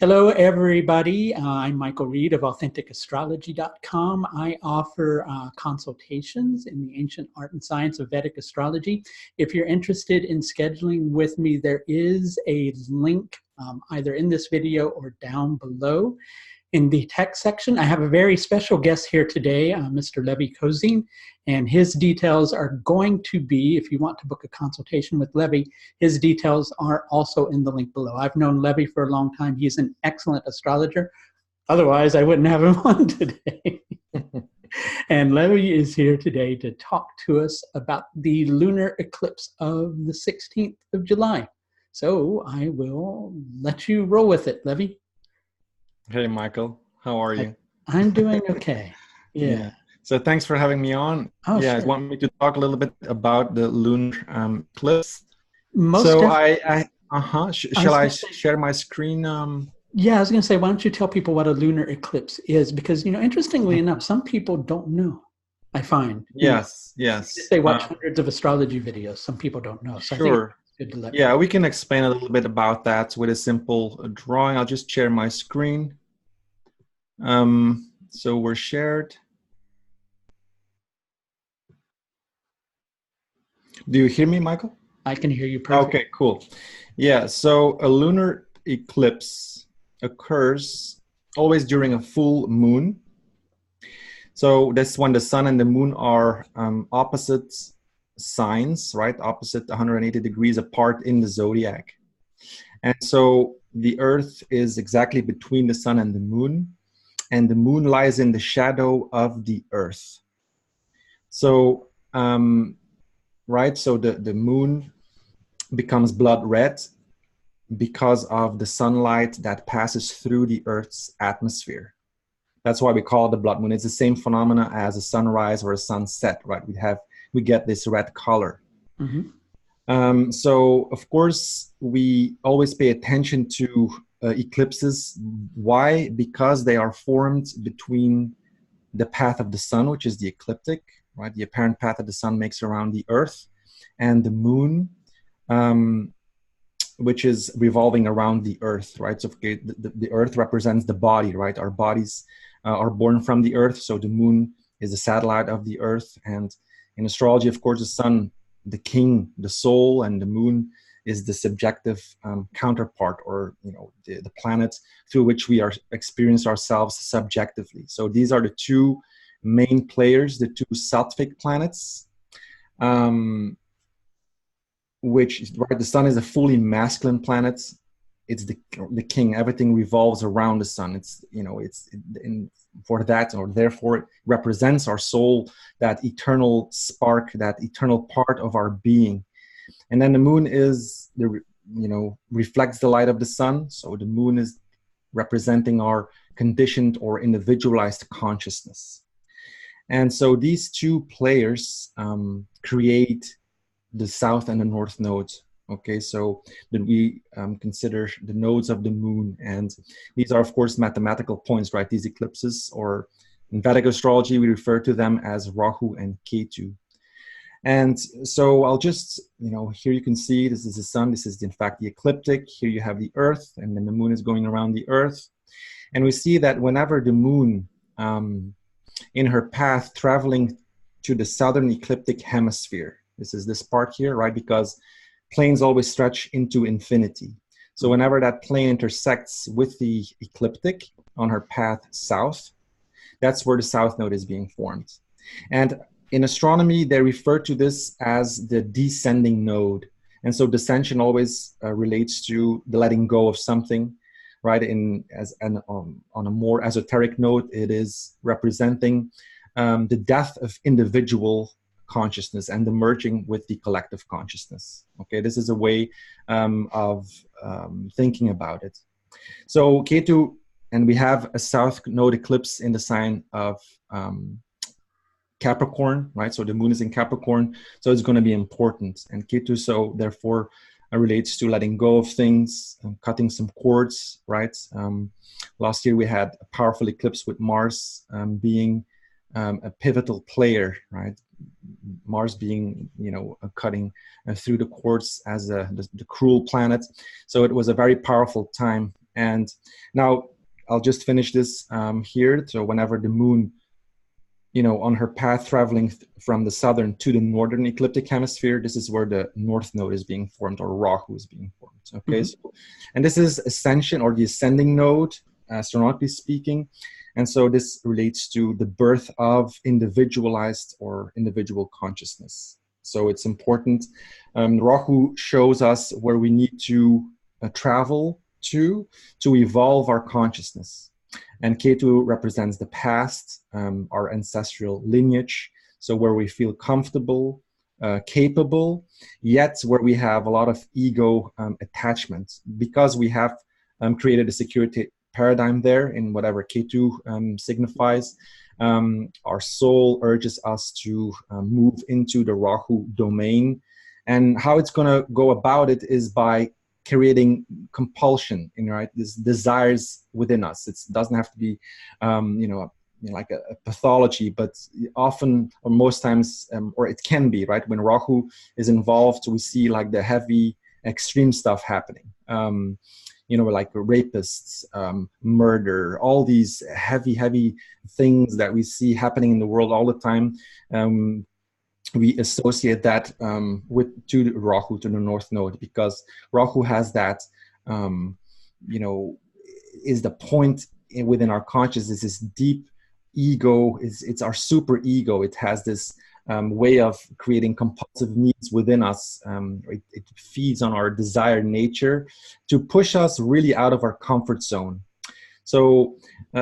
Hello, everybody. I'm Michael Reed of AuthenticAstrology.com. I offer consultations in the ancient art and science of Vedic astrology. If you're interested in scheduling with me, there is a link either in this video or down below. In the text section, I have a very special guest here today, Mr. Levi Cosijn, and his details are going to be, if you want to book a consultation with Levi, his details are also in the link below. I've known Levi for a long time. He's an excellent astrologer. Otherwise, I wouldn't have him on today. And Levi is here today to talk to us about the lunar eclipse of the 16th of July. So I will let you roll with it, Levi. Hey, Michael. How are you? I'm doing okay. Yeah. So thanks for having me on. Oh, yeah, sure. I want me to talk a little bit about the lunar eclipse. Most so definitely. Shall I share my screen? Yeah, I was going to say, why don't you tell people what a lunar eclipse is? Because, interestingly enough, some people don't know, I find. Yes. They watch hundreds of astrology videos. Some people don't know. So Sure. I think it's good to let Yeah, we can explain a little bit about that with a simple drawing. I'll just share my screen. So we're shared. Do you hear me, Michael? I can hear you perfectly. Okay, cool. Yeah, so a lunar eclipse occurs always during a full moon. So that's when the sun and the moon are opposite signs, right? Opposite 180 degrees apart in the zodiac. And so the earth is exactly between the sun and the moon lies in the shadow of the earth. So, right, so the moon becomes blood red because of the sunlight that passes through the earth's atmosphere. That's why we call it the blood moon. It's the same phenomena as a sunrise or a sunset, right? We get this red color. Mm-hmm. So of course we always pay attention to eclipses. Why? Because they are formed between the path of the sun, which is the ecliptic, right? The apparent path that the sun makes around the earth, and the moon, which is revolving around the earth, right? So the earth represents the body, right? Our bodies are born from the earth. So the moon is the satellite of the earth. And in astrology, of course, the sun, the king, the soul, and the moon is the subjective counterpart, or the planet through which we experience ourselves subjectively. So these are the two main players, the two Sattvic planets, which, right, the sun is a fully masculine planet. It's the king. Everything revolves around the sun. It's for that, or therefore it represents our soul, that eternal spark, that eternal part of our being. And then the moon is reflects the light of the sun. So the moon is representing our conditioned or individualized consciousness. And so these two players create the south and the north nodes. Okay, so then we consider the nodes of the moon, and these are of course mathematical points, right? These eclipses, or in Vedic astrology we refer to them as Rahu and Ketu. And so I'll just, here you can see this is the sun, this is in fact the ecliptic. Here you have the earth, and then the moon is going around the earth. And we see that whenever the moon in her path traveling to the southern ecliptic hemisphere, this is this part here, right? Because planes always stretch into infinity. So whenever that plane intersects with the ecliptic on her path south, that's where the south node is being formed. And in astronomy, they refer to this as the descending node. And so descension always relates to the letting go of something, right? On a more esoteric note, it is representing the death of individual consciousness and the merging with the collective consciousness. Okay, this is a way of thinking about it. So Ketu, and we have a south node eclipse in the sign of Capricorn, right? So the moon is in Capricorn, so it's going to be important. And Ketu, so therefore, relates to letting go of things, cutting some cords, right? Last year we had a powerful eclipse with Mars being a pivotal player, right? Mars being, cutting through the cords as the cruel planet. So it was a very powerful time. And now I'll just finish this here. So whenever the moon, on her path traveling from the southern to the northern ecliptic hemisphere, this is where the north node is being formed, or Rahu is being formed. Okay, and this is ascension, or the ascending node, astronomically speaking. And so this relates to the birth of individualized or individual consciousness. So it's important. Rahu shows us where we need to travel to evolve our consciousness. And Ketu represents the past, our ancestral lineage. So where we feel comfortable, capable, yet where we have a lot of ego attachment, because we have created a security paradigm there in whatever Ketu signifies. Our soul urges us to move into the Rahu domain. And how it's going to go about it is by creating compulsion, right? This desires within us. It doesn't have to be, like a pathology, but often, or most times, or it can be, right? When Rahu is involved, we see like the heavy, extreme stuff happening. Like rapists, murder, all these heavy things that we see happening in the world all the time. We associate that to Rahu, to the North Node, because Rahu has that, is the point within our consciousness, this deep ego, it's our super ego. It has this way of creating compulsive needs within us. It feeds on our desired nature to push us really out of our comfort zone. So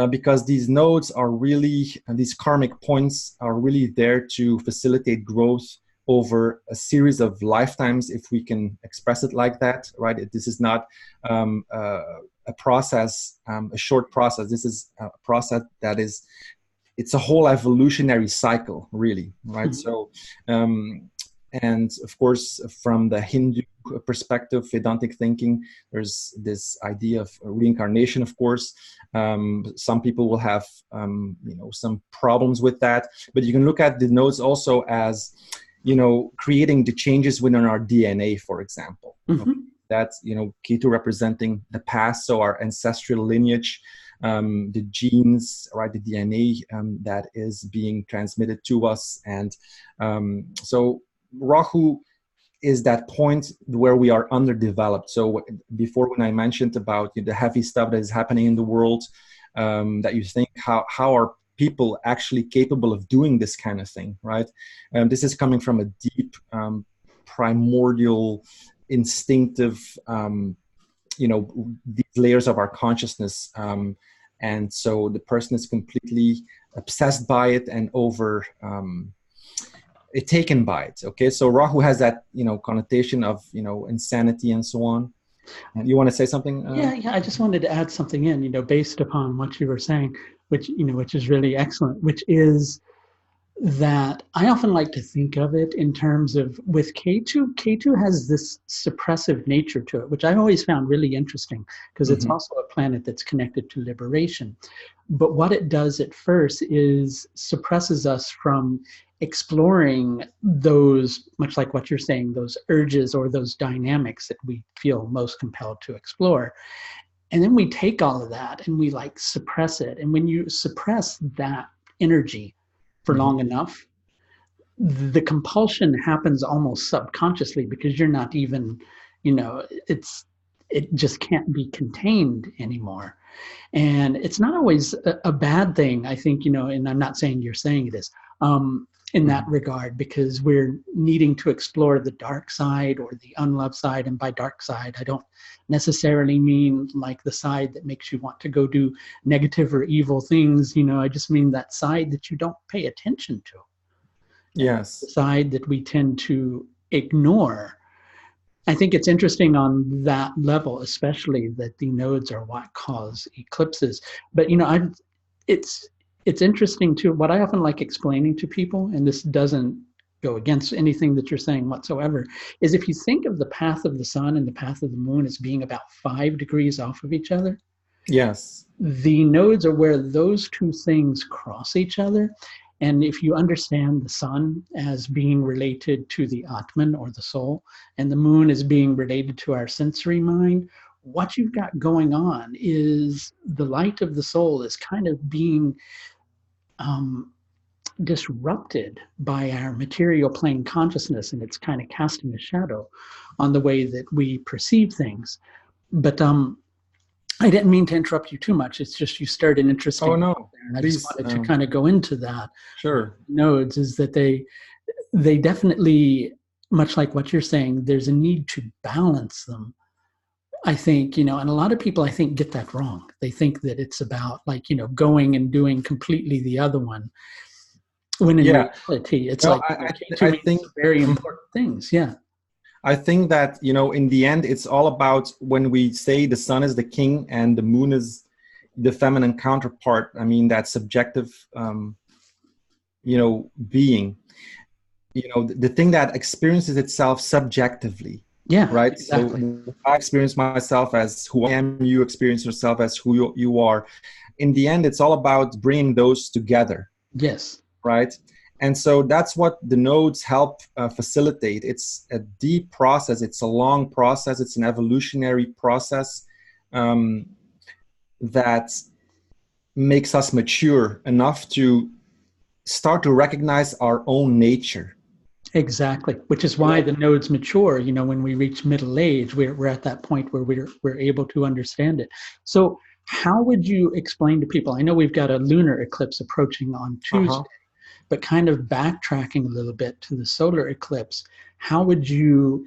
because these nodes are really, these karmic points are really there to facilitate growth over a series of lifetimes, if we can express it like that, right? This is not a process, a short process. This is a process that is, it's a whole evolutionary cycle, really, right? So, and of course, from the Hindu perspective, Vedantic thinking, there's this idea of reincarnation, of course. Some people will have, some problems with that, but you can look at the nodes also as, creating the changes within our DNA, for example. That's, Ketu representing the past, so our ancestral lineage, the genes, right, the DNA that is being transmitted to us. And so Rahu is that point where we are underdeveloped. So before, when I mentioned about the heavy stuff that is happening in the world, that you think, how are people actually capable of doing this kind of thing, right? This is coming from a deep, primordial, instinctive, these layers of our consciousness. And so the person is completely obsessed by it and taken by it. Okay, so Rahu has that connotation of insanity and so on. And you want to say something? Yeah. I just wanted to add something in, based upon what you were saying, which is really excellent, which is that I often like to think of it in terms of, with K2 has this suppressive nature to it, which I always found really interesting, because it's also a planet that's connected to liberation. But what it does at first is suppresses us from exploring those, much like what you're saying, those urges or those dynamics that we feel most compelled to explore. And then we take all of that and we suppress it. And when you suppress that energy for long enough, the compulsion happens almost subconsciously, because you're not even, it just can't be contained anymore. And it's not always a bad thing, I think, and I'm not saying you're saying it is, in that regard, because we're needing to explore the dark side or the unloved side. And by dark side, I don't necessarily mean like the side that makes you want to go do negative or evil things. I just mean that side that you don't pay attention to. Yes. The side that we tend to ignore. I think it's interesting on that level, especially, that the nodes are what cause eclipses. But, it's interesting too. What I often like explaining to people, and this doesn't go against anything that you're saying whatsoever, is if you think of the path of the sun and the path of the moon as being about 5 degrees off of each other. Yes. The nodes are where those two things cross each other. And if you understand the sun as being related to the Atman, or the soul, and the moon as being related to our sensory mind, what you've got going on is the light of the soul is kind of being disrupted by our material plane consciousness, and it's kind of casting a shadow on the way that we perceive things. But I didn't mean to interrupt you too much. It's just you started an interesting. Oh no, there, and I please. just wanted to kind of go into that. Sure. Nodes is that they definitely, much like what you're saying, there's a need to balance them. I think, and a lot of people, I think, get that wrong. They think that it's about like, going and doing completely the other one. When in reality, it's like I think very important things. Yeah. I think that, in the end, it's all about when we say the sun is the king and the moon is the feminine counterpart. I mean, that subjective, being, the thing that experiences itself subjectively. Yeah. Right. Exactly. So I experience myself as who I am. You experience yourself as who you are. In the end, it's all about bringing those together. Yes. Right. And so that's what the nodes help facilitate. It's a deep process. It's a long process. It's an evolutionary process that makes us mature enough to start to recognize our own nature. Exactly, which is why the nodes mature. When we reach middle age, we're at that point where we're able to understand it. So how would you explain to people? I know we've got a lunar eclipse approaching on Tuesday, but kind of backtracking a little bit to the solar eclipse, how would you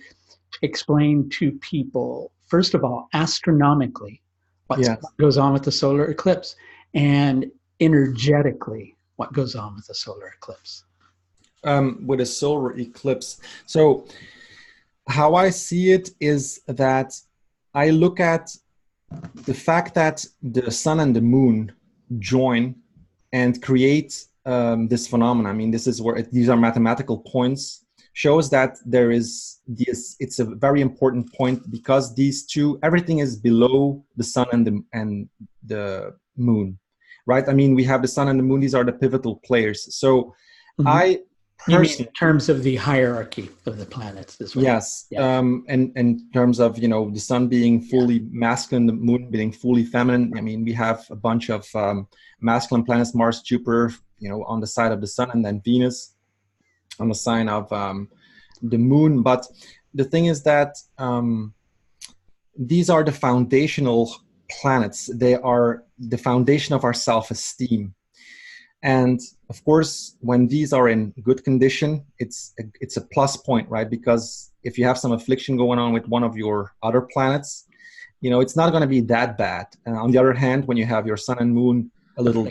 explain to people, first of all, astronomically, what goes on with the solar eclipse, and energetically, what goes on with the solar eclipse? With a solar eclipse. So how I see it is that I look at the fact that the sun and the moon join and create this phenomenon. I mean, this is where these are mathematical points, shows that there is this, it's a very important point because these two, everything is below the sun and the moon, right? I mean, we have the sun and the moon, these are the pivotal players. So You mean in terms of the hierarchy of the planets? This way? Yes. And in terms of, the sun being fully masculine, the moon being fully feminine. I mean, we have a bunch of masculine planets, Mars, Jupiter, on the side of the sun, and then Venus on the sign of the moon. But the thing is that these are the foundational planets. They are the foundation of our self-esteem. And of course, when these are in good condition, it's a plus point, right? Because if you have some affliction going on with one of your other planets, it's not going to be that bad. And on the other hand, when you have your sun and moon a little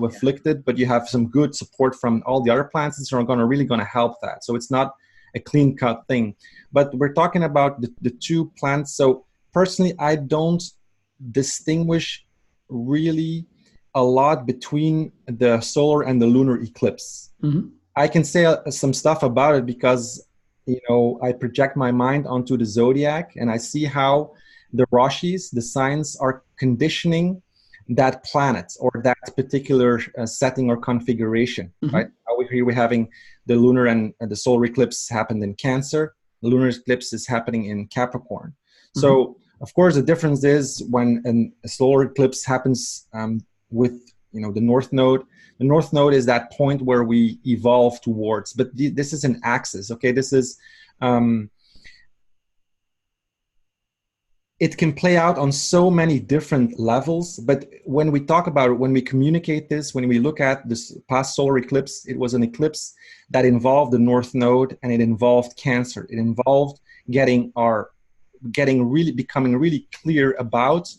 afflicted, but you have some good support from all the other planets, it's really going to help that. So it's not a clean cut thing. But we're talking about the two planets. So personally, I don't distinguish really a lot between the solar and the lunar eclipse. I can say some stuff about it because, I project my mind onto the zodiac and I see how the rashis, the signs, are conditioning that planet or that particular setting or configuration, right? Here we're having the lunar and the solar eclipse happened in Cancer. The lunar eclipse is happening in Capricorn. So, of course, the difference is when a solar eclipse happens with the North Node. The North Node is that point where we evolve towards, but this is an axis, okay? This is, it can play out on so many different levels, but when we talk about it, when we communicate this, when we look at this past solar eclipse, it was an eclipse that involved the North Node and it involved Cancer. It involved becoming really clear about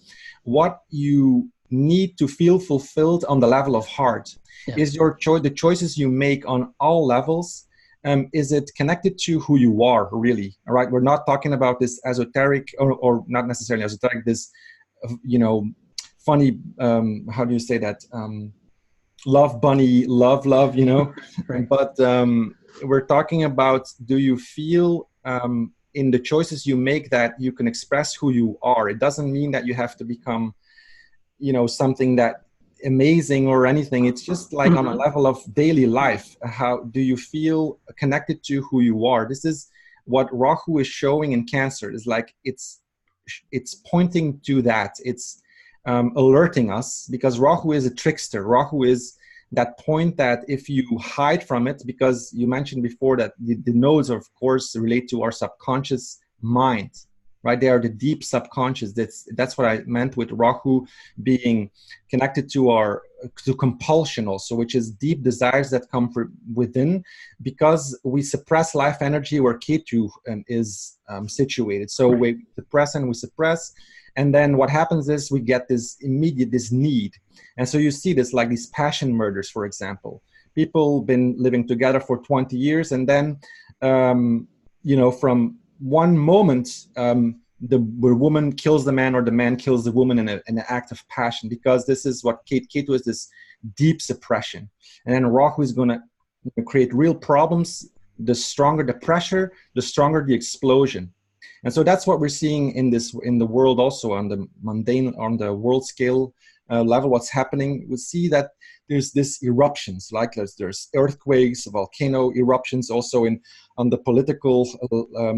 what you need to feel fulfilled on the level of heart. Is your the choices you make on all levels, is it connected to who you are really? All right, we're not talking about this esoteric or not necessarily esoteric, this funny how do you say that, love bunny love right. But we're talking about, do you feel in the choices you make that you can express who you are? It doesn't mean that you have to become something that amazing or anything. It's just like on a level of daily life. How do you feel connected to who you are? This is what Rahu is showing in Cancer. Is like it's it's pointing to that. It's alerting us, because Rahu is a trickster. Rahu is that point that if you hide from it, because you mentioned before that the nodes, of course, relate to our subconscious mind, right? They are the deep subconscious. That's what I meant with Rahu being connected to compulsion also, which is deep desires that come from within, because we suppress life energy where Ketu is situated. So we suppress and we suppress. And then what happens is we get this need. And so you see this, like these passion murders, for example. People been living together for 20 years, and then, from one moment, the woman kills the man or the man kills the woman in an act of passion, because this is what Ketu is, this deep suppression. And then Rahu is going to create real problems. The stronger the pressure, the stronger the explosion. And so that's what we're seeing in the world also, on the mundane, on the world scale level. What's happening, we see that there's this eruptions, like there's earthquakes, volcano eruptions, also on the political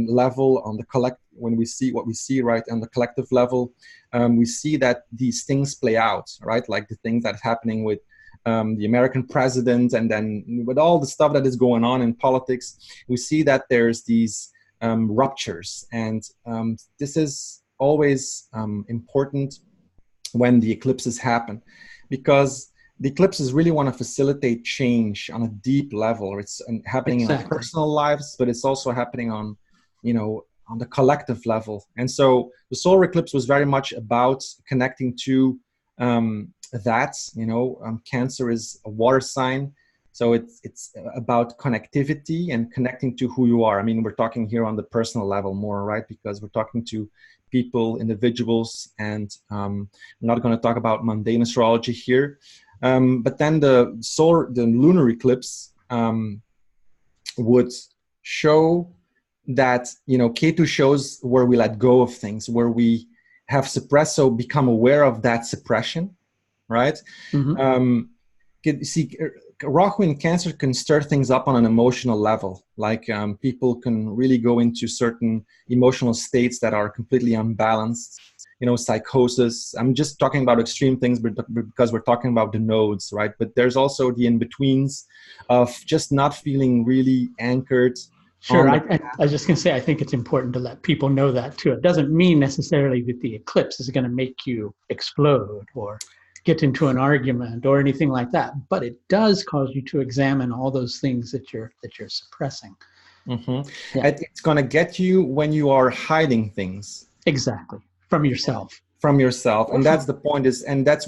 level, on the when we see what we see, right, on the collective level, we see that these things play out, right, like the things that's happening with the American president, and then with all the stuff that is going on in politics, we see that there's these ruptures, and this is always important when the eclipses happen, because the eclipses really want to facilitate change on a deep level. It's happening in our personal lives, but it's also happening on, on the collective level. And so the solar eclipse was very much about connecting to that. Cancer is a water sign. So it's about connectivity and connecting to who you are. I mean, we're talking here on the personal level more, right? Because we're talking to people, individuals, and we're not going to talk about mundane astrology here. But then the lunar eclipse would show that, Ketu shows where we let go of things, where we have suppressed, so become aware of that suppression, right? See, Rahu in Cancer can stir things up on an emotional level. Like people can really go into certain emotional states that are completely unbalanced, psychosis. I'm just talking about extreme things because we're talking about the nodes, right? But there's also the in-betweens of just not feeling really anchored. Sure. I was just going to say, I think it's important to let people know that too. It doesn't mean necessarily that the eclipse is going to make you explode or get into an argument or anything like that, but it does cause you to examine all those things that you're suppressing. Yeah. It's going to get you when you are hiding things. Exactly. From yourself. And that's the point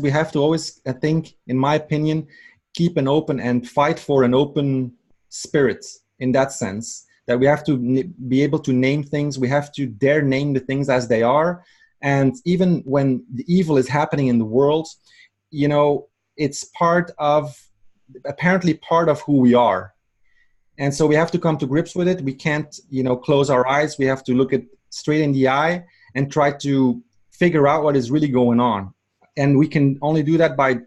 we have to always, I think, in my opinion, keep an open and fight for an open spirit, in that sense, that we have to be able to name things. We have to dare name the things as they are. And even when the evil is happening in the world, it's apparently part of who we are. And so we have to come to grips with it. We can't, close our eyes. We have to look it straight in the eye and try to figure out what is really going on. And we can only do that by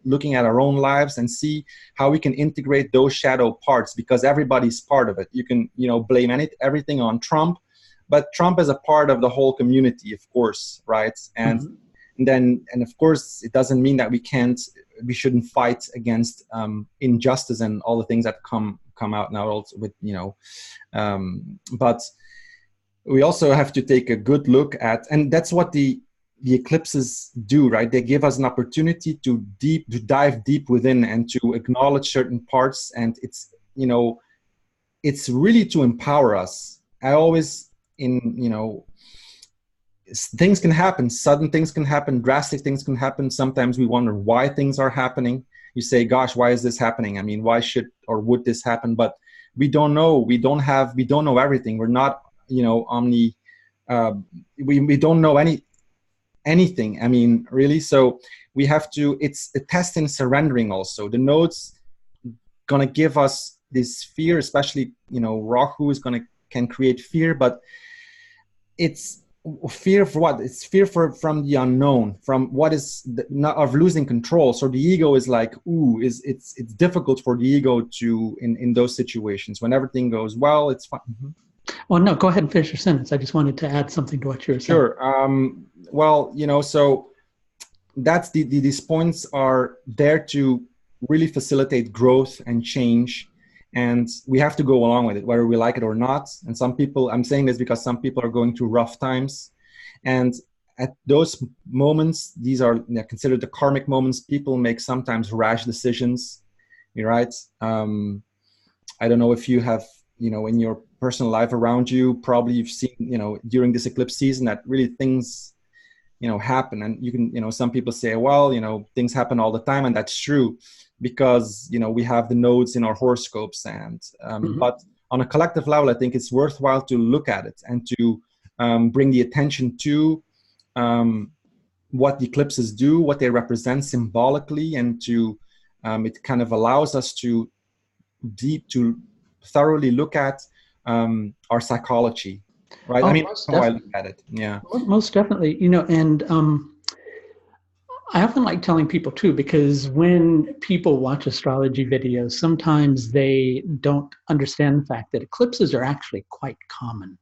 looking at our own lives and see how we can integrate those shadow parts, because everybody's part of it. You can, blame everything on Trump, but Trump is a part of the whole community, of course, right? And and of course, it doesn't mean that we shouldn't fight against injustice and all the things that come out now also with, but we also have to take a good look at, and that's what the eclipses do, right? They give us an opportunity to dive deep within and to acknowledge certain parts. And it's, it's really to empower us. I always, things can happen, sudden things can happen, drastic things can happen. Sometimes we wonder why things are happening. You say, gosh, why is this happening? I mean, why should or would this happen? But we don't know. We don't know everything. We're not, we don't know anything. I mean, really. So we have to, it's a test in surrendering also. The nodes going to give us this fear, especially, Rahu can create fear, but it's fear for what? It's fear from the unknown, from what is not of losing control. So the ego is like, it's difficult for the ego to in those situations when everything goes well. It's fine. Well, no, go ahead and finish your sentence. I just wanted to add something to what you were saying. Sure. Well, so that's these points are there to really facilitate growth and change, and we have to go along with it, whether we like it or not. And some people, I'm saying this because some people are going through rough times, and at those moments, these are considered the karmic moments. People make sometimes rash decisions, right? I don't know if you have, in your personal life around you, probably you've seen, during this eclipse season that really things, happen. And you can, some people say, well, things happen all the time. And that's true because, we have the nodes in our horoscopes. And, but on a collective level, I think it's worthwhile to look at it and to bring the attention to what the eclipses do, what they represent symbolically, and to, it kind of allows us to thoroughly look at our psychology, right? I Oh, mean, most how I definitely. look at it. Yeah. Most definitely. And I often like telling people too, because when people watch astrology videos, sometimes they don't understand the fact that eclipses are actually quite common,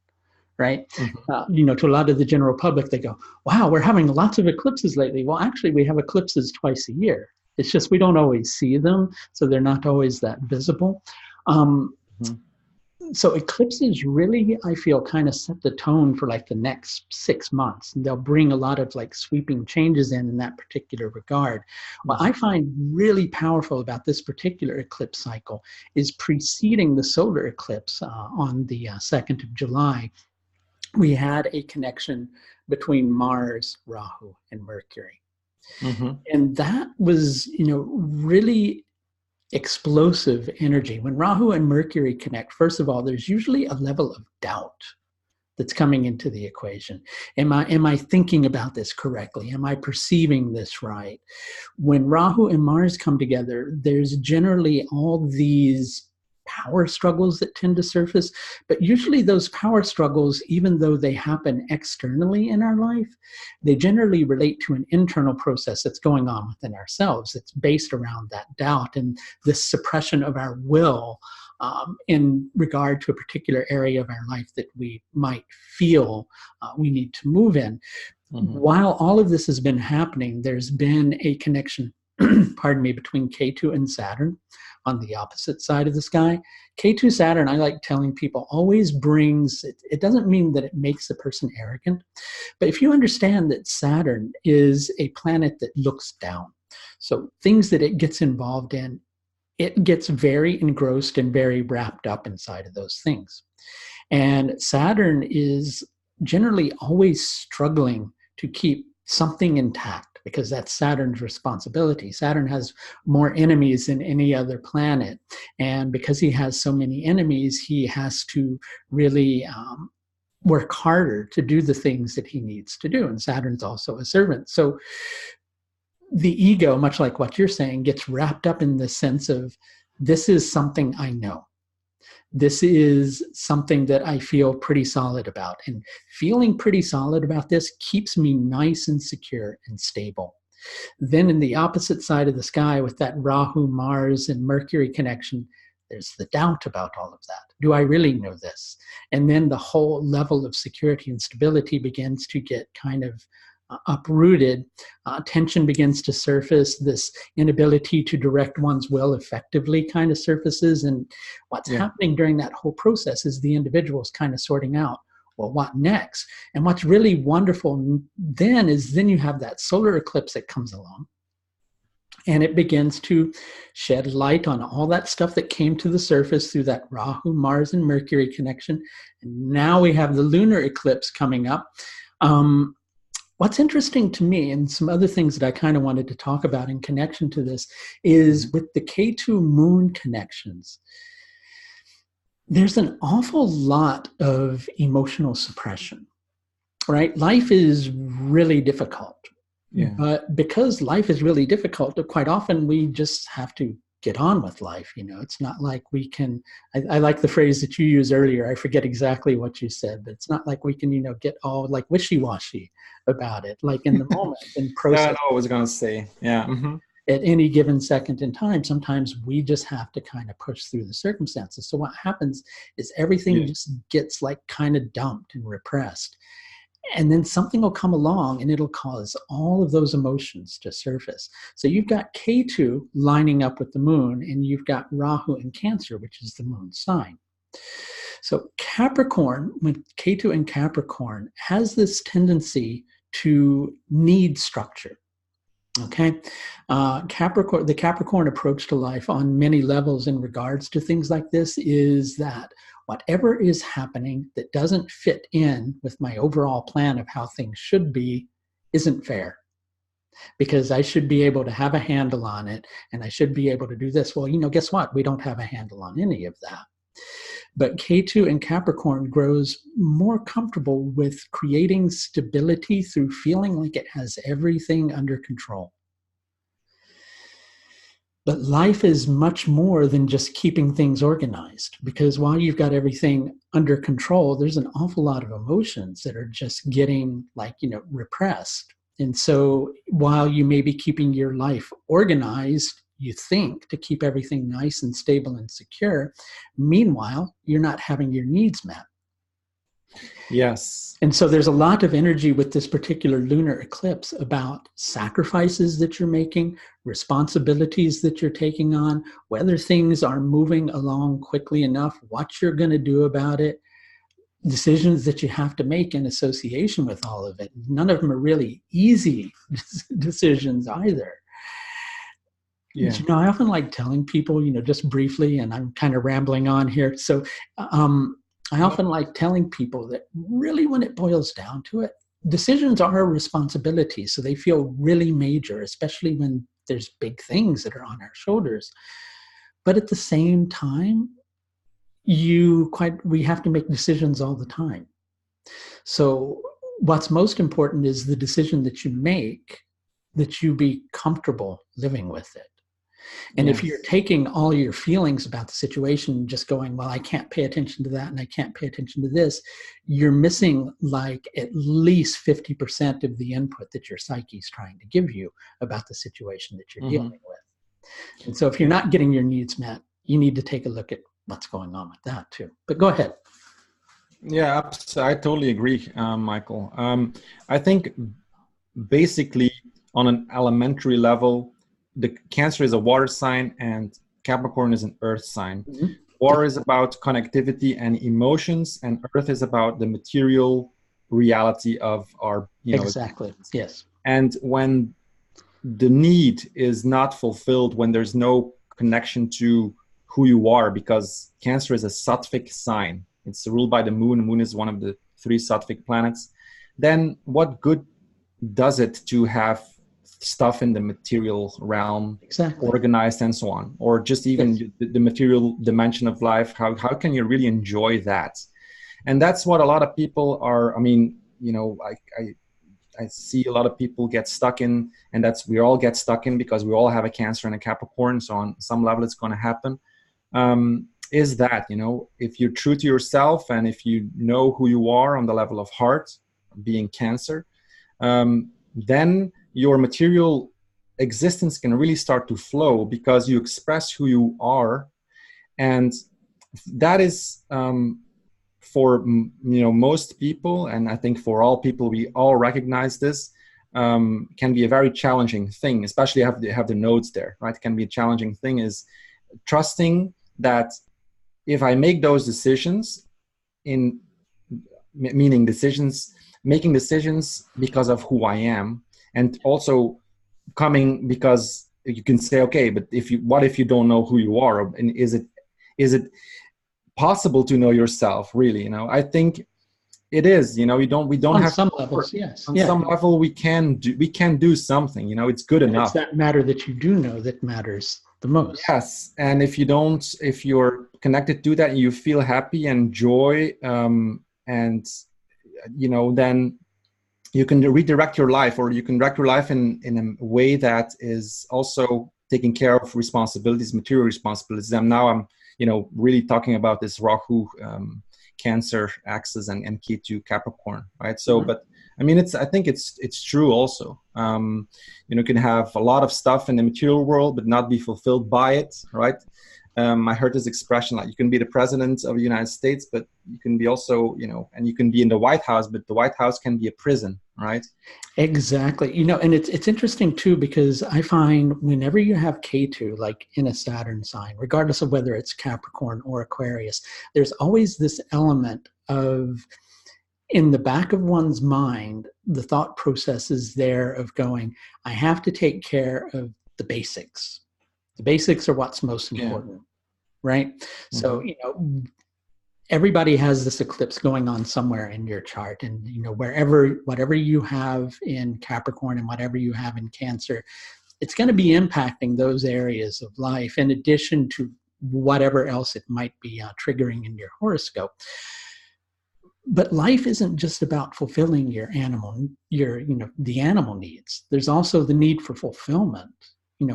right? Mm-hmm. To a lot of the general public, they go, wow, we're having lots of eclipses lately. Well, actually, we have eclipses twice a year. It's just we don't always see them, so they're not always that visible. Um, Mm-hmm. so eclipses really, I feel, kind of set the tone for like the next 6 months. And they'll bring a lot of like sweeping changes in that particular regard. What I find really powerful about this particular eclipse cycle is preceding the solar eclipse on the 2nd of July, we had a connection between Mars, Rahu, and Mercury. Mm-hmm. And that was, really explosive energy. When Rahu and Mercury connect, first of all, there's usually a level of doubt that's coming into the equation. Am I thinking about this correctly? Am I perceiving this right? When Rahu and Mars come together, there's generally all these power struggles that tend to surface, but usually those power struggles, even though they happen externally in our life, they generally relate to an internal process that's going on within ourselves. It's based around that doubt and this suppression of our will in regard to a particular area of our life that we might feel we need to move in. Mm-hmm. While all of this has been happening, there's been a connection, pardon me, between K2 and Saturn on the opposite side of the sky. K2 Saturn, I like telling people, always brings, it doesn't mean that it makes a person arrogant, but if you understand that Saturn is a planet that looks down, so things that it gets involved in, it gets very engrossed and very wrapped up inside of those things. And Saturn is generally always struggling to keep something intact because that's Saturn's responsibility. Saturn has more enemies than any other planet. And because he has so many enemies, he has to really work harder to do the things that he needs to do. And Saturn's also a servant. So the ego, much like what you're saying, gets wrapped up in the sense of this is something I know. This is something that I feel pretty solid about. And feeling pretty solid about this keeps me nice and secure and stable. Then in the opposite side of the sky with that Rahu, Mars, and Mercury connection, there's the doubt about all of that. Do I really know this? And then the whole level of security and stability begins to get kind of uprooted. Tension begins to surface. This inability to direct one's will effectively kind of surfaces. And what's happening during that whole process is the individual's kind of sorting out, well, what next? And what's really wonderful then is then you have that solar eclipse that comes along. And it begins to shed light on all that stuff that came to the surface through that Rahu, Mars, and Mercury connection. And now we have the lunar eclipse coming up. What's interesting to me, and some other things that I kind of wanted to talk about in connection to this, is with the K2 moon connections, there's an awful lot of emotional suppression, right? Life is really difficult. Yeah. But because life is really difficult, quite often we just have to get on with life. It's not like we can, I like the phrase that you used earlier. I forget exactly what you said, but it's not like we can, get all like wishy-washy about it, like in the moment and process. Yeah, I know what I was going to say. Yeah. Mm-hmm. at any given second in time. Sometimes we just have to kind of push through the circumstances. So what happens is everything just gets like kind of dumped and repressed. And then something will come along and it'll cause all of those emotions to surface. So you've got Ketu lining up with the moon, and you've got Rahu in Cancer, which is the moon sign. So Capricorn, when Ketu in Capricorn, has this tendency to need structure. Okay. The Capricorn approach to life on many levels in regards to things like this is that whatever is happening that doesn't fit in with my overall plan of how things should be isn't fair, because I should be able to have a handle on it and I should be able to do this. Well, guess what? We don't have a handle on any of that. But Ketu in Capricorn grows more comfortable with creating stability through feeling like it has everything under control. But life is much more than just keeping things organized, because while you've got everything under control, there's an awful lot of emotions that are just getting repressed. And so while you may be keeping your life organized, you think, to keep everything nice and stable and secure, meanwhile, you're not having your needs met. Yes. And so there's a lot of energy with this particular lunar eclipse about sacrifices that you're making, responsibilities that you're taking on, whether things are moving along quickly enough, what you're going to do about it, decisions that you have to make in association with all of it. None of them are really easy decisions either. Yeah. I often like telling people, just briefly, and I'm kind of rambling on here. So I often like telling people that really, when it boils down to it, decisions are a responsibility. So they feel really major, especially when there's big things that are on our shoulders. But at the same time, we have to make decisions all the time. So what's most important is the decision that you make, that you be comfortable living with it. And if you're taking all your feelings about the situation, just going, well, I can't pay attention to that and I can't pay attention to this, you're missing like at least 50% of the input that your psyche is trying to give you about the situation that you're dealing with. And so if you're not getting your needs met, you need to take a look at what's going on with that too. But go ahead. Yeah, I totally agree, Michael. I think basically on an elementary level, the Cancer is a water sign and Capricorn is an earth sign. Water is about connectivity and emotions, and earth is about the material reality of our, Exactly. Yes. And when the need is not fulfilled, when there's no connection to who you are, because Cancer is a Sattvic sign. It's ruled by the moon. The moon is one of the 3 Sattvic planets. Then what good does it to have stuff in the material realm organized and so on, or just even the material dimension of life? How can you really enjoy that? And that's what a lot of people are. I mean, I see a lot of people get stuck in, and we all get stuck in because we all have a Cancer and a Capricorn. So on some level, it's going to happen. Is that, if you're true to yourself and if you know who you are on the level of heart, being Cancer, then your material existence can really start to flow because you express who you are. And that is, for most people, and I think for all people, we all recognize this, can be a very challenging thing, especially have the nodes there, right? It can be a challenging thing, is trusting that if I make those decisions, making decisions because of who I am, and also coming because you can say, okay, but what if you don't know who you are? And is it possible to know yourself, really? I think it is. We don't on have some levels, yes. On some level, we can do something. It's good enough. It's that matter that you do know that matters the most. Yes, and if you're connected to that, and you feel happy and joy, and then you can redirect your life, or you can direct your life in a way that is also taking care of responsibilities, material responsibilities. And now I'm, really talking about this Rahu Cancer axis and Ketu Capricorn, right? So, but I mean, I think it's true also. You can have a lot of stuff in the material world, but not be fulfilled by it, right? I heard this expression, like you can be the president of the United States, but you can be also, and you can be in the White House, but the White House can be a prison, right? Exactly. And it's interesting too, because I find whenever you have K2, like in a Saturn sign, regardless of whether it's Capricorn or Aquarius, there's always this element of, in the back of one's mind, the thought process is there of going, I have to take care of the basics. The basics are what's most important, right? Mm-hmm. So, everybody has this eclipse going on somewhere in your chart, and whatever you have in Capricorn and whatever you have in Cancer, it's going to be impacting those areas of life in addition to whatever else it might be triggering in your horoscope. But life isn't just about fulfilling the animal needs. There's also the need for fulfillment,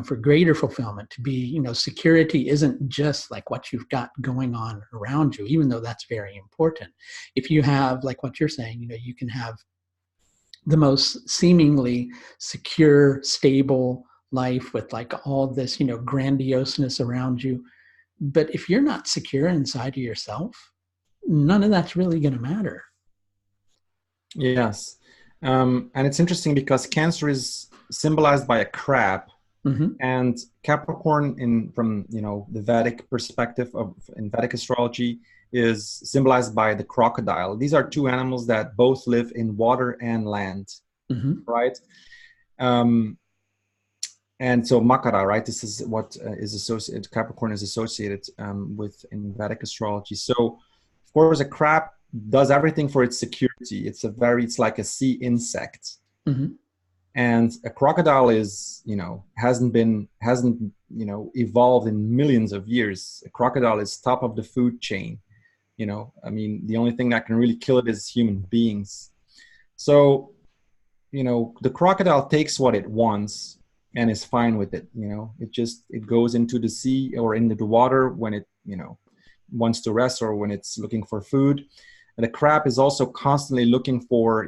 for greater fulfillment, to be, security isn't just like what you've got going on around you, even though that's very important. If you have, like what you're saying, you can have the most seemingly secure, stable life with like all this, grandioseness around you. But if you're not secure inside of yourself, none of that's really going to matter. Yes. And it's interesting because Cancer is symbolized by a crab. Mm-hmm. And Capricorn, from the Vedic perspective in Vedic astrology, is symbolized by the crocodile. These are two animals that both live in water and land, mm-hmm. right? And so Makara, right? This is what is associated. Capricorn is associated with in Vedic astrology. So, of course, a crab does everything for its security. It's like a sea insect. Mm-hmm. And a crocodile is, hasn't evolved in millions of years. A crocodile is top of the food chain. The only thing that can really kill it is human beings. So, the crocodile takes what it wants and is fine with it. It goes into the sea or into the water when it, wants to rest or when it's looking for food. And the crab is also constantly looking for,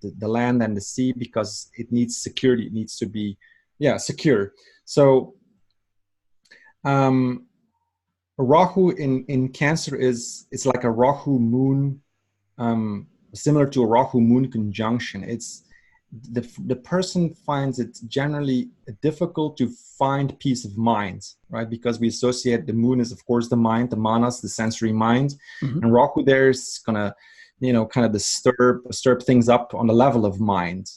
the land and the sea, because it needs security. It needs to be, secure. So Rahu in Cancer it's like a Rahu moon, similar to a Rahu moon conjunction. It's the person finds it generally difficult to find peace of mind, right? Because we associate the moon is, of course, the mind, the manas, the sensory mind, mm-hmm. and Rahu there is gonna kind of disturb things up on the level of mind.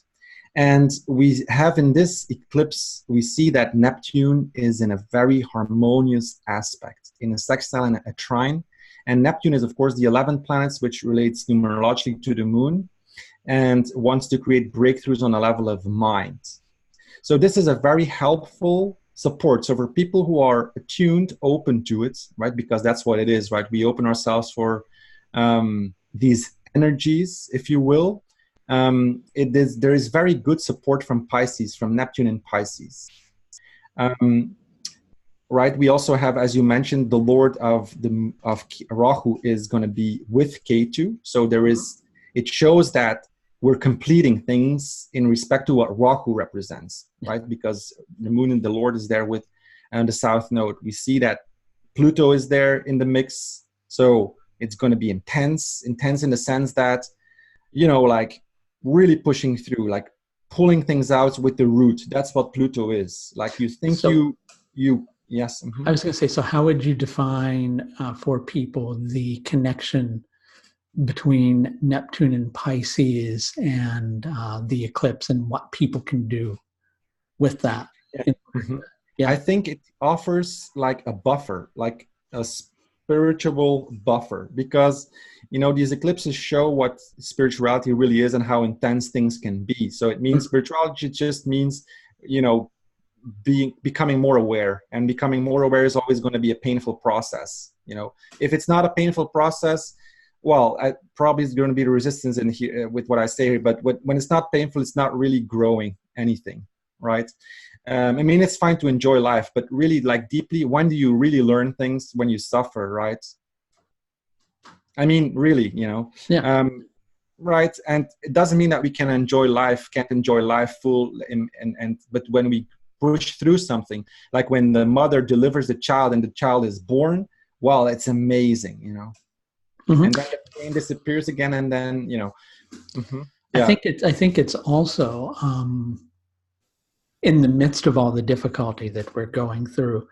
And we have in this eclipse, we see that Neptune is in a very harmonious aspect, in a sextile and a trine. And Neptune is, of course, the 11th planets, which relates numerologically to the moon and wants to create breakthroughs on the level of mind. So this is a very helpful support. So for people who are attuned, open to it, right? Because that's what it is, right? We open ourselves for these energies, if you will. There is very good support from Pisces, from Neptune and Pisces. Right. We also have, as you mentioned, the Lord of Rahu is going to be with Ketu. So it shows that we're completing things in respect to what Rahu represents, right? Because the moon and the Lord is there with the South Node. We see that Pluto is there in the mix. So it's going to be intense in the sense that, like really pushing through, like pulling things out with the root. That's what Pluto is. Like you think yes. Mm-hmm. I was going to say, so how would you define for people the connection between Neptune and Pisces and the eclipse, and what people can do with that? Mm-hmm. Yeah, I think it offers like a buffer, like a spiritual buffer, because these eclipses show what spirituality really is and how intense things can be. So it means spirituality just means becoming more aware, and becoming more aware is always going to be a painful process. If it's not a painful process, well, probably is going to be the resistance in here with what I say here. But when it's not painful, it's not really growing anything, right? It's fine to enjoy life, but really, like deeply, when do you really learn things? When you suffer, right? Really, Yeah. right? And it doesn't mean that we can't enjoy life full. But when we push through something, like when the mother delivers the child and the child is born, well, it's amazing, you know. Mm-hmm. And then the pain disappears again, and then, you know. I Yeah. think it's also in the midst of all the difficulty that we're going through,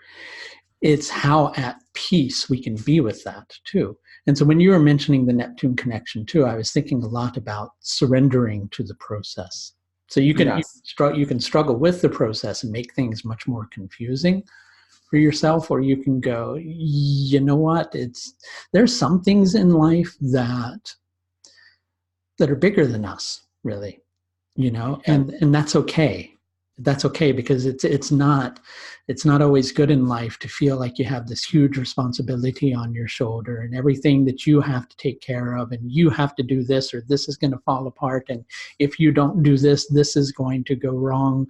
it's how at peace we can be with that too. And so when you were mentioning the Neptune connection too, I was thinking a lot about surrendering to the process. So you can struggle with the process and make things much more confusing for yourself, or you can go, you know what, there's some things in life that are bigger than us, really, you know, and that's okay. That's okay, because it's not always good in life to feel like you have this huge responsibility on your shoulder and everything that you have to take care of, and you have to do this or this is going to fall apart, and if you don't do this, this is going to go wrong.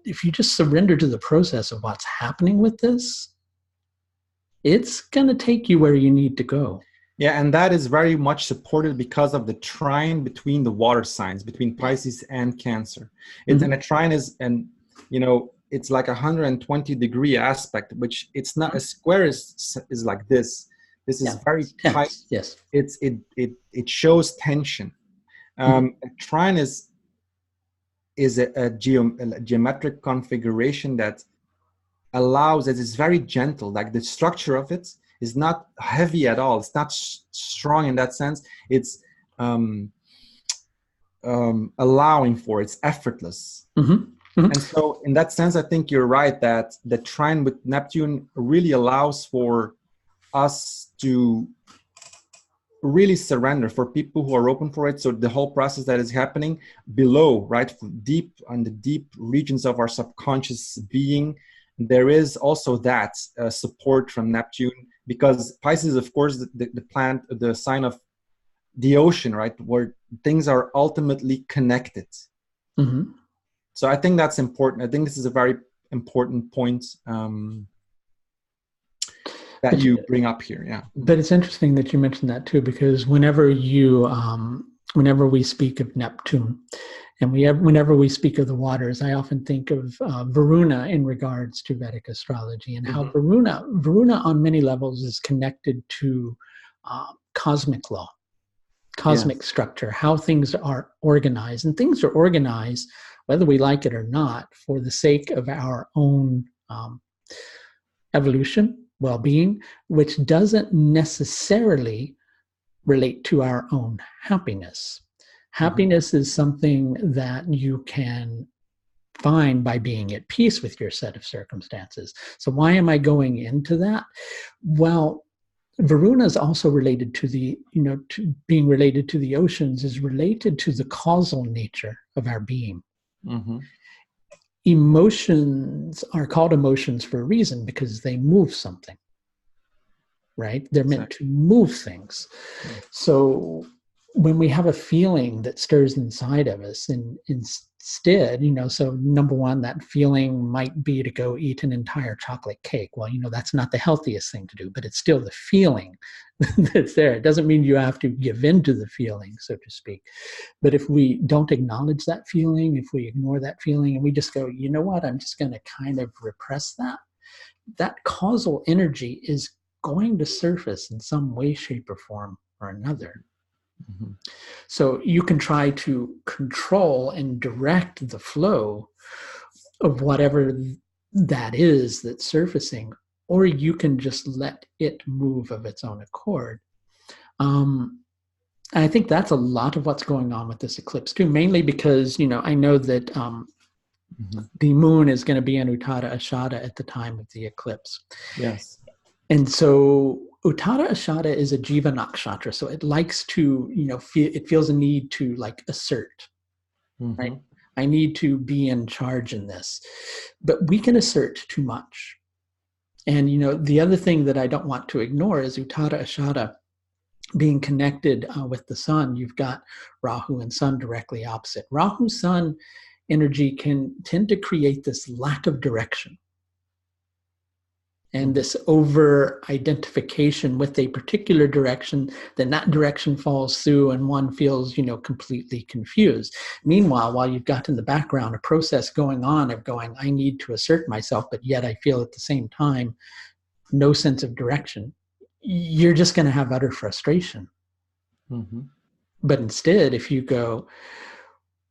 If you just surrender to the process of what's happening with this, it's going to take you where you need to go. Yeah, and that is very much supported because of the trine between the water signs, between Pisces and Cancer. And a trine is, and you know, it's like 120-degree aspect, which it's not a square is like this. This is very tight. Yes. It shows tension. A trine is a geometric configuration that allows, it is very gentle, like the structure of it is not heavy at all. It's not strong in that sense. It's allowing for, it's effortless. And so in that sense, I think you're right that the trine with Neptune really allows for us to really surrender, for people who are open for it. So the whole process that is happening below, right, deep on the deep regions of our subconscious being, there is also that support from Neptune, because Pisces, of course, the planet, the sign of the ocean, right, where things are ultimately connected. So I think that's important. I think this is a very important point that you bring up here. Yeah. But it's interesting that you mentioned that too, because whenever we speak of Neptune, and whenever we speak of the waters, I often think of Varuna in regards to Vedic astrology, and how Varuna on many levels is connected to cosmic law, cosmic structure, how things are organized. And things are organized, whether we like it or not, for the sake of our own evolution, well-being, which doesn't necessarily relate to our own happiness. Happiness is something that you can find by being at peace with your set of circumstances. So why am I going into that? Well, Varuna is also related to to being related to the oceans, is related to the causal nature of our being. Emotions are called emotions for a reason, because they move something, right? They're meant to move things. So when we have a feeling that stirs inside of us, and instead, so number one, that feeling might be to go eat an entire chocolate cake. Well, that's not the healthiest thing to do, but it's still the feeling that's there. It doesn't mean you have to give in to the feeling, so to speak. But if we don't acknowledge that feeling, if we ignore that feeling, and we just go, you know what, I'm just going to kind of repress that causal energy is going to surface in some way, shape, or form or another. So you can try to control and direct the flow of whatever that is that's surfacing, or you can just let it move of its own accord. I think that's a lot of what's going on with this eclipse too, mainly because, I know that the moon is going to be in Uttara Ashada at the time of the eclipse. Yes. And so Uttara Ashada is a Jiva Nakshatra. So it likes to, it feels a need to assert, right? I need to be in charge in this. But we can assert too much. And, the other thing that I don't want to ignore is Uttara Ashada being connected with the sun. You've got Rahu and sun directly opposite. Rahu sun energy can tend to create this lack of direction. and this over identification with a particular direction, then that direction falls through and one feels, completely confused. Meanwhile, while you've got in the background a process going on of going, I need to assert myself, but yet I feel at the same time no sense of direction, you're just going to have utter frustration. Mm-hmm. But instead, if you go,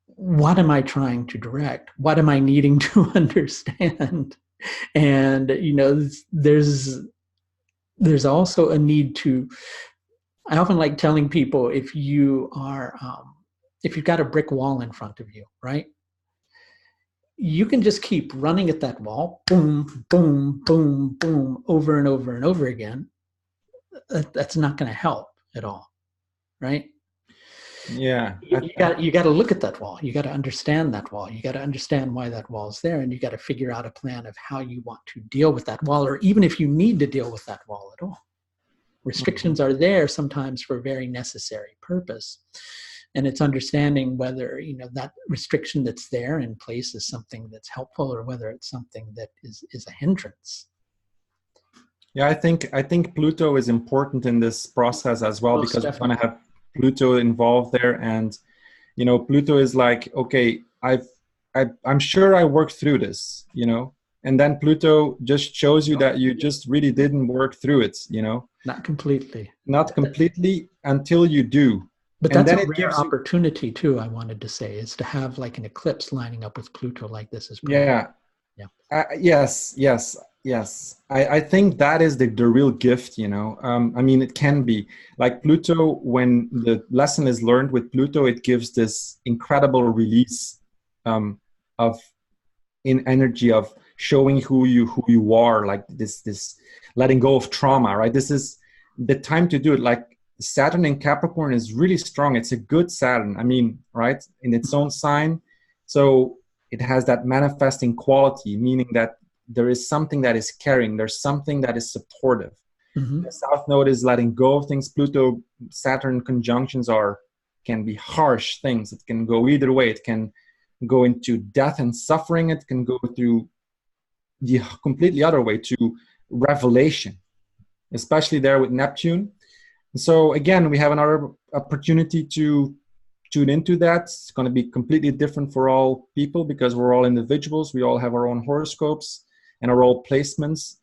what am I trying to direct? What am I needing to understand? And there's also a need to. I often like telling people, if you've got a brick wall in front of you, right? You can just keep running at that wall, boom, boom, boom, boom, over and over and over again. That's not going to help at all, right? Yeah. You got to look at that wall. You got to understand that wall. You got to understand why that wall is there, and you got to figure out a plan of how you want to deal with that wall, or even if you need to deal with that wall at all. Restrictions are there sometimes for a very necessary purpose, and it's understanding whether that restriction that's there in place is something that's helpful, or whether it's something that is a hindrance. Yeah, I think Pluto is important in this process as well. Most because definitely. we're going to have Pluto involved there, and Pluto is like, okay, I'm sure I worked through this, and then Pluto just shows you that you just really didn't work through it, Not completely. not completely until you do. But And that's then a it rare gives you, opportunity too, I wanted to say, is to have like an eclipse lining up with Pluto like this is probably. yeah. Yeah. Yes. I think that is the real gift, I mean, it can be like Pluto. When the lesson is learned with Pluto, it gives this incredible release of in energy, of showing who you are, like this letting go of trauma, right? This is the time to do it. Like Saturn in Capricorn is really strong. It's a good Saturn, I mean, right, in its own sign. So it has that manifesting quality, meaning that there is something that is carrying, there's something that is supportive. Mm-hmm. The South Node is letting go of things. Pluto Saturn conjunctions can be harsh things. It can go either way. It can go into death and suffering. It can go through the completely other way, to revelation, especially there with Neptune. So again, we have another opportunity to tune into that. It's going to be completely different for all people, because we're all individuals. We all have our own horoscopes and our own placements.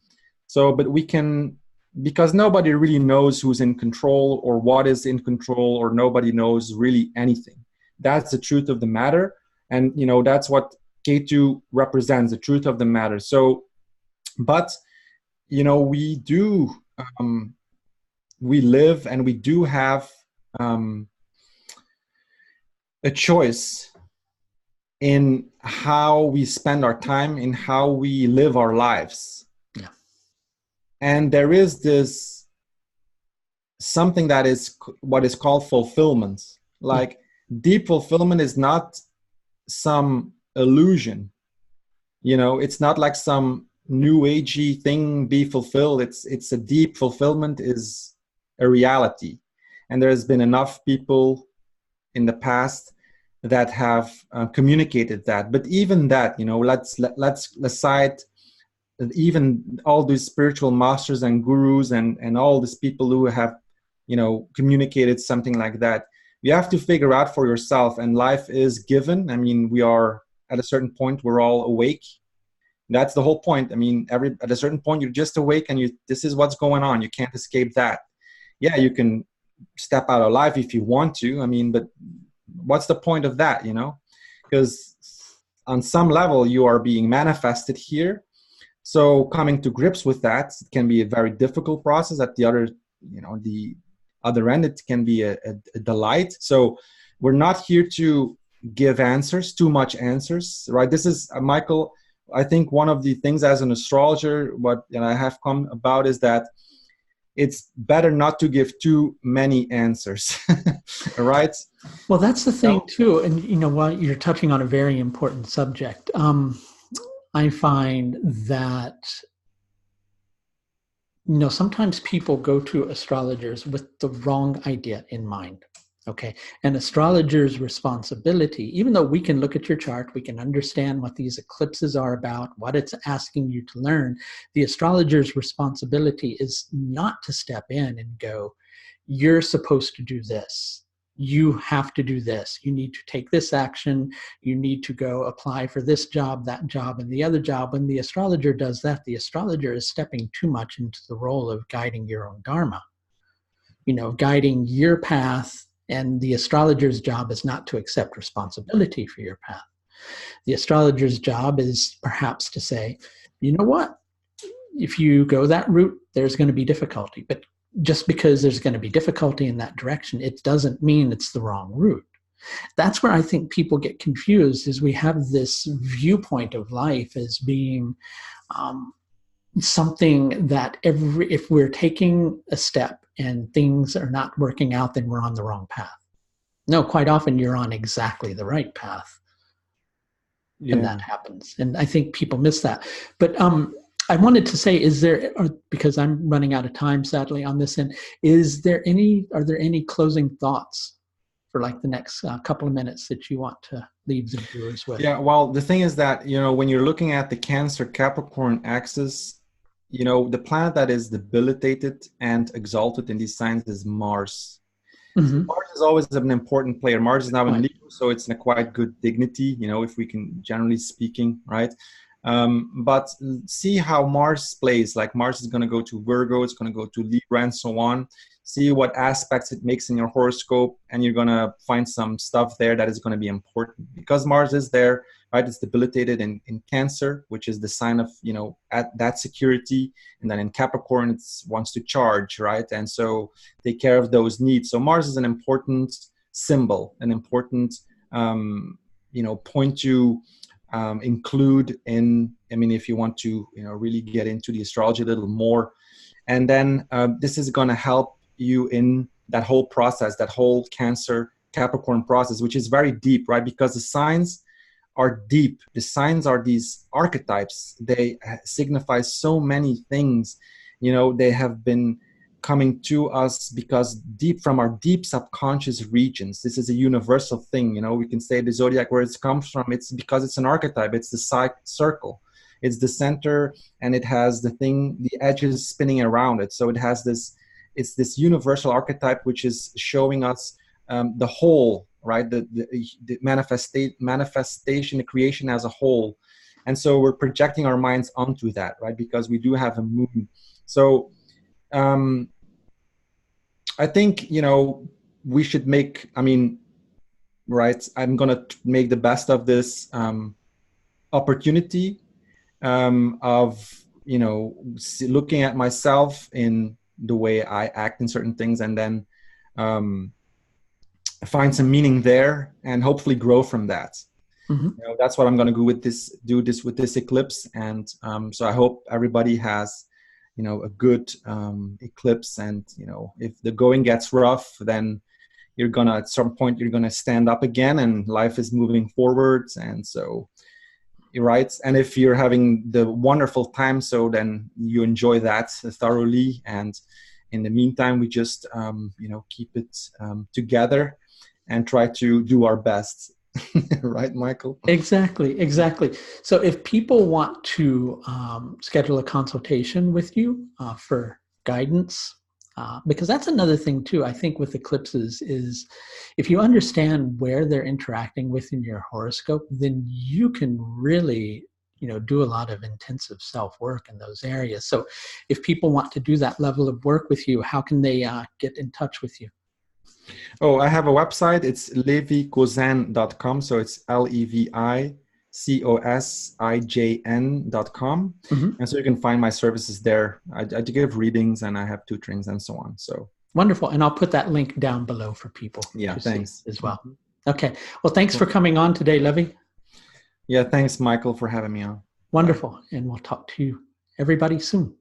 So, but we can, because nobody really knows who's in control or what is in control, or nobody knows really anything. That's the truth of the matter. And, that's what K2 represents, the truth of the matter. So, but, we do, we live and we do have a choice in how we spend our time, in how we live our lives. Yeah. And there is this something that is what is called fulfillment. Like deep fulfillment is not some illusion. It's not like some new agey thing, be fulfilled. It's a deep fulfillment is a reality. And there's been enough people in the past that have communicated that. But even that, let's aside even all these spiritual masters and gurus and all these people who have, communicated something like that. You have to figure out for yourself, and life is given. I mean, we are at a certain point, we're all awake. That's the whole point. I mean, at a certain point, you're just awake, and this is what's going on. You can't escape that. Yeah, you can step out of life if you want to. I mean, but what's the point of that, Because on some level, you are being manifested here. So coming to grips with that can be a very difficult process. At the other end, it can be a delight. So we're not here to give answers, too much answers, right? This is, Michael, I think one of the things as an astrologer, what I have come about is that it's better not to give too many answers, right? Well, that's the thing too. And while you're touching on a very important subject, I find that sometimes people go to astrologers with the wrong idea in mind. Okay. An astrologer's responsibility, even though we can look at your chart, we can understand what these eclipses are about, what it's asking you to learn, the astrologer's responsibility is not to step in and go, you're supposed to do this. You have to do this. You need to take this action. You need to go apply for this job, that job, and the other job. When the astrologer does that, the astrologer is stepping too much into the role of guiding your own dharma, guiding your path. And the astrologer's job is not to accept responsibility for your path. The astrologer's job is perhaps to say, you know what? If you go that route, there's going to be difficulty. But just because there's going to be difficulty in that direction, it doesn't mean it's the wrong route. That's where I think people get confused, is we have this viewpoint of life as being something that if we're taking a step and things are not working out, then we're on the wrong path. No, quite often you're on exactly the right path. Yeah. And that happens. And I think people miss that. But I wanted to say, because I'm running out of time, sadly, on this end, are there any closing thoughts for like the next couple of minutes that you want to leave the viewers with? Yeah, well, the thing is that, when you're looking at the Cancer Capricorn axis, the planet that is debilitated and exalted in these signs is Mars. Mm-hmm. Mars is always an important player. Mars is now in Leo, so it's in a quite good dignity, if we can, generally speaking, right? But see how Mars plays. Like Mars is going to go to Virgo, it's going to go to Libra, and so on. See what aspects it makes in your horoscope, and you're going to find some stuff there that is going to be important. Because Mars is there, right? It's debilitated in Cancer, which is the sign of, at that security. And then in Capricorn, it wants to charge, right? And so take care of those needs. So Mars is an important symbol, an important, point to include in, if you want to, really get into the astrology a little more. And then this is going to help you in that whole process, that whole Cancer Capricorn process, which is very deep, right? Because the signs are deep. The signs are these archetypes. They signify so many things. They have been coming to us because deep from our deep subconscious regions. This is a universal thing. We can say the zodiac, where it comes from, it's because it's an archetype. It's the circle. It's the center, and it has the edges spinning around it. So it has it's this universal archetype, which is showing us the whole, right? The manifestation, the creation as a whole. And so we're projecting our minds onto that, right? Because we do have a moon. So I think, we should make, right, I'm going to make the best of this opportunity of, looking at myself in the way I act in certain things, and then find some meaning there and hopefully grow from that. Mm-hmm. That's what I'm going to do with this eclipse. And so I hope everybody has, a good eclipse. And, if the going gets rough, then at some point, you're going to stand up again, and life is moving forwards. And so, right. And if you're having the wonderful time, so then you enjoy that thoroughly. And in the meantime, we just, keep it together and try to do our best. Right, Michael? Exactly. So if people want to schedule a consultation with you for guidance, because that's another thing too, I think with eclipses, is if you understand where they're interacting with in your horoscope, then you can really, do a lot of intensive self-work in those areas. So if people want to do that level of work with you, how can they get in touch with you? Oh, I have a website. It's levicosijn.com. So it's LEVICOSIJN.com. Mm-hmm. And so you can find my services there. I give readings, and I have tutorings and so on. So wonderful. And I'll put that link down below for people to thanks. see as well. Okay. Well, thanks for coming on today, Levi. Yeah, thanks, Michael, for having me on. Wonderful. And we'll talk to you, everybody, soon.